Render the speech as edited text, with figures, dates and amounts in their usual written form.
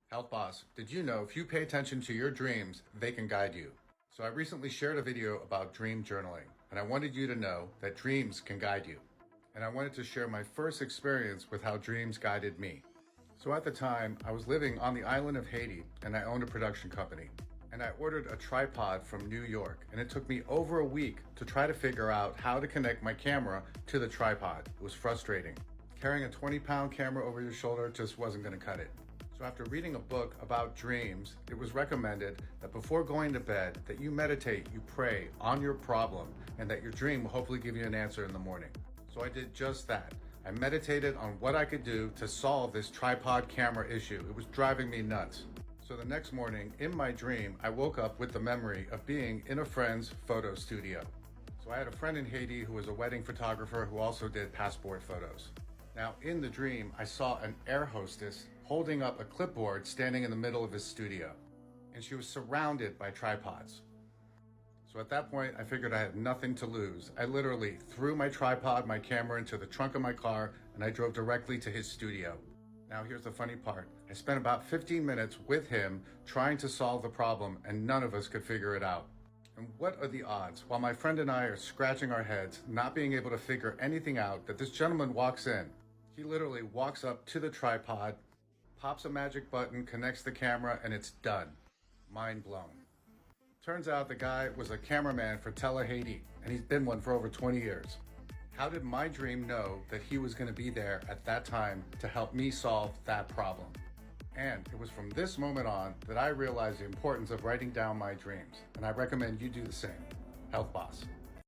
Health Boss, did you know if you pay attention to your dreams, they can guide you? So I recently shared a video about dream journaling, and I wanted you to know that dreams can guide you. And I wanted to share my first experience with how dreams guided me. So at the time, I was living on the island of Haiti, and I owned a production company. And I ordered a tripod from New York, and it took me over a week to try to figure out how to connect my camera to the tripod. It was frustrating. Carrying a 20-pound camera over your shoulder just wasn't going to cut it. So after reading a book about dreams, it was recommended that before going to bed, that you meditate, you pray on your problem, and that your dream will hopefully give you an answer in the morning. So I did just that. I meditated on what I could do to solve this tripod camera issue. It was driving me nuts. So the next morning, in my dream, I woke up with the memory of being in a friend's photo studio. So I had a friend in Haiti who was a wedding photographer who also did passport photos. Now, in the dream, I saw an air hostess holding up a clipboard standing in the middle of his studio, and she was surrounded by tripods. So at that point, I figured I had nothing to lose. I literally threw my tripod, my camera into the trunk of my car, and I drove directly to his studio. Now, here's the funny part. I spent about 15 minutes with him trying to solve the problem, and none of us could figure it out. And what are the odds, while my friend and I are scratching our heads, not being able to figure anything out, that this gentleman walks in. He literally walks up to the tripod, pops a magic button, connects the camera, and it's done. Mind blown. Turns out the guy was a cameraman for Tele Haiti, and he's been one for over 20 years. How did my dream know that he was going to be there at that time to help me solve that problem? And it was from this moment on that I realized the importance of writing down my dreams, and I recommend you do the same. Health Boss.